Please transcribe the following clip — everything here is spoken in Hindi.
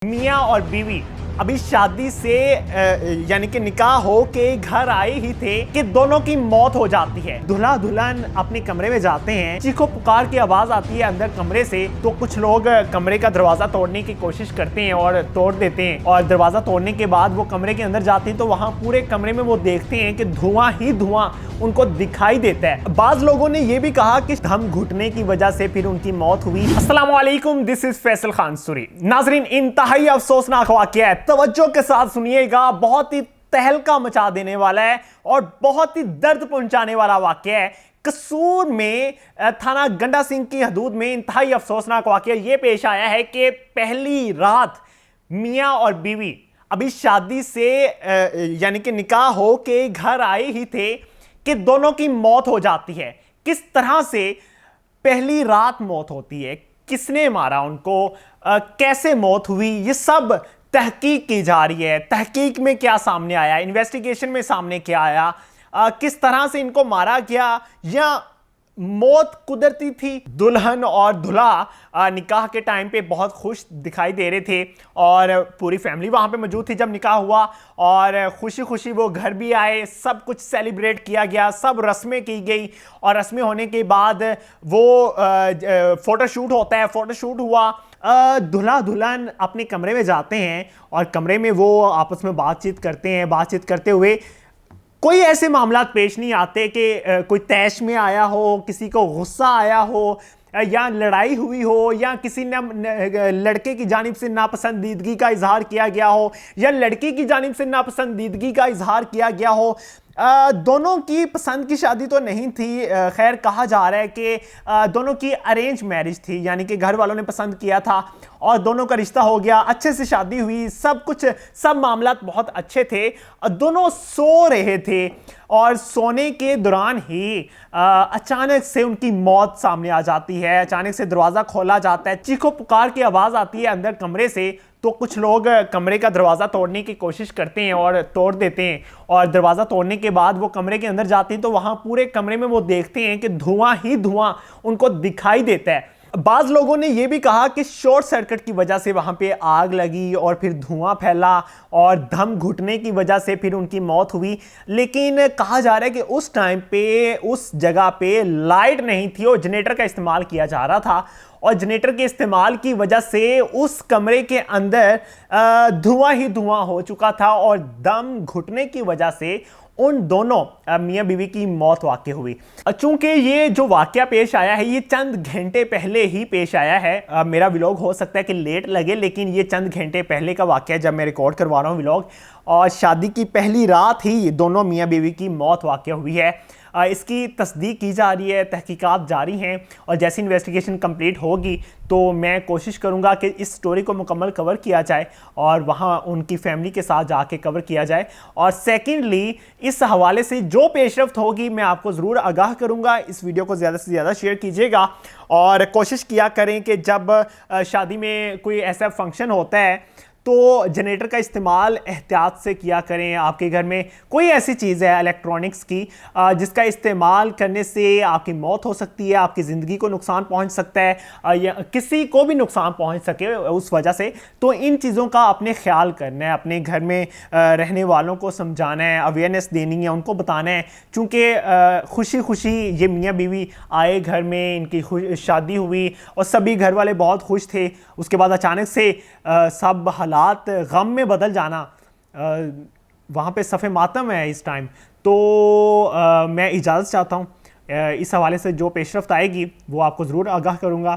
मियाँ और बीवी अभी शादी से यानी कि निकाह हो के घर आए ही थे कि दोनों की मौत हो जाती है। दूल्हा दुल्हन अपने कमरे में जाते हैं, चीखो पुकार की आवाज आती है अंदर कमरे से। तो कुछ लोग कमरे का दरवाजा तोड़ने की कोशिश करते हैं और तोड़ देते हैं, और दरवाजा तोड़ने के बाद वो कमरे के अंदर जाते हैं तो वहां पूरे कमरे में वो देखते हैं कि धुआं ही धुआं उनको दिखाई देता है। बाज लोगों ने ये भी कहा कि दम घुटने की वजह से फिर उनकी मौत हुई। अस्सलाम वालेकुम, दिस इज फैसल खान सूरी। नाजरीन, इंतहाई अफसोसनाक वाकया है, तवज्जो के साथ सुनिएगा। बहुत ही तहलका मचा देने वाला है और बहुत ही दर्द पहुंचाने वाला वाकया है। कसूर में थाना गंडा सिंह की हदूद में इंतहाई अफसोसनाक वाकया ये पेश आया है कि पहली रात मियाँ और बीवी अभी शादी से यानी कि निकाह हो के घर आए ही थे कि दोनों की मौत हो जाती है। किस तरह से पहली रात मौत होती है, किसने मारा उनको, कैसे मौत हुई, ये सब तहकीक की जा रही है। तहकीक में क्या सामने आया, इन्वेस्टिगेशन में सामने क्या आया, किस तरह से इनको मारा गया या मौत कुदरती थी। दुल्हन और दूल्हा निकाह के टाइम पे बहुत खुश दिखाई दे रहे थे और पूरी फैमिली वहां पे मौजूद थी जब निकाह हुआ, और खुशी खुशी वो घर भी आए, सब कुछ सेलिब्रेट किया गया, सब रस्में की गई। और रस्में होने के बाद वो फोटोशूट होता है, फोटोशूट हुआ। दूल्हा दुल्हन अपने कमरे में जाते हैं और कमरे में वो आपस में बातचीत करते हैं। बातचीत करते हुए कोई ऐसे मामला पेश नहीं आते कि कोई तैश में आया हो, किसी को गुस्सा आया हो, या लड़ाई हुई हो, या किसी ने लड़के की जानिब से नापसंदीदगी का इजहार किया गया हो, या लड़की की जानिब से नापसंदीदगी का इजहार किया गया हो। दोनों की पसंद की शादी तो नहीं थी। खैर, कहा जा रहा है कि दोनों की अरेंज मैरिज थी, यानी कि घर वालों ने पसंद किया था और दोनों का रिश्ता हो गया, अच्छे से शादी हुई, सब कुछ, सब मामलात बहुत अच्छे थे। दोनों सो रहे थे और सोने के दौरान ही अचानक से उनकी मौत सामने आ जाती है। अचानक से दरवाज़ा खोला जाता है, चीखो पुकार की आवाज़ आती है अंदर कमरे से। तो कुछ लोग कमरे का दरवाज़ा तोड़ने की कोशिश करते हैं और तोड़ देते हैं, और दरवाज़ा तोड़ने के बाद वो कमरे के अंदर जाते हैं तो वहाँ पूरे कमरे में वो देखते हैं कि धुआं ही धुआं उनको दिखाई देता है। बाज़ लोगों ने यह भी कहा कि शॉर्ट सर्किट की वजह से वहाँ पे आग लगी और फिर धुआं फैला और दम घुटने की वजह से फिर उनकी मौत हुई। लेकिन कहा जा रहा है कि उस टाइम पे उस जगह पे लाइट नहीं थी और जनरेटर का इस्तेमाल किया जा रहा था, और जनरेटर के इस्तेमाल की वजह से उस कमरे के अंदर धुआं ही धुआं हो चुका था और दम घुटने की वजह से उन दोनों मियाँ बीवी की मौत वाक़ई हुई। चूंकि ये जो वाक़या पेश आया है ये चंद घंटे पहले ही पेश आया है। मेरा व्लॉग हो सकता है कि लेट लगे, लेकिन ये चंद घंटे पहले का वाक़या जब मैं रिकॉर्ड करवा रहा हूँ व्लॉग, और शादी की पहली रात ही दोनों मियाँ बीवी की मौत वाक़ई हुई है। इसकी तस्दीक की जा रही है, तहकीकात जारी हैं, और जैसी इन्वेस्टिगेशन कंप्लीट होगी तो मैं कोशिश करूंगा कि इस स्टोरी को मुकम्मल कवर किया जाए और वहां उनकी फैमिली के साथ जाके कवर किया जाए। और सेकेंडली, इस हवाले से जो पेशरफ्त होगी मैं आपको ज़रूर आगाह करूंगा। इस वीडियो को ज़्यादा से ज़्यादा शेयर कीजिएगा और कोशिश किया करें कि जब शादी में कोई ऐसा फंक्शन होता है तो जनरेटर का इस्तेमाल एहतियात से किया करें। आपके घर में कोई ऐसी चीज़ है इलेक्ट्रॉनिक्स की जिसका इस्तेमाल करने से आपकी मौत हो सकती है, आपकी ज़िंदगी को नुकसान पहुंच सकता है, या किसी को भी नुकसान पहुंच सके उस वजह से, तो इन चीज़ों का अपने ख्याल करना है, अपने घर में रहने वालों को समझाना है, अवेयरनेस देनी है, उनको बताना है। चूँकि खुशी खुशी ये मियाँ बीवी आए घर में, इनकी शादी हुई और सभी घर वाले बहुत खुश थे। उसके बाद अचानक से सब हालात गम में बदल जाना, वहाँ पे सफ़े मातम है इस टाइम। तो मैं इजाज़त चाहता हूँ। इस हवाले से जो पेशरफ्त आएगी वो आपको ज़रूर आगाह करूँगा।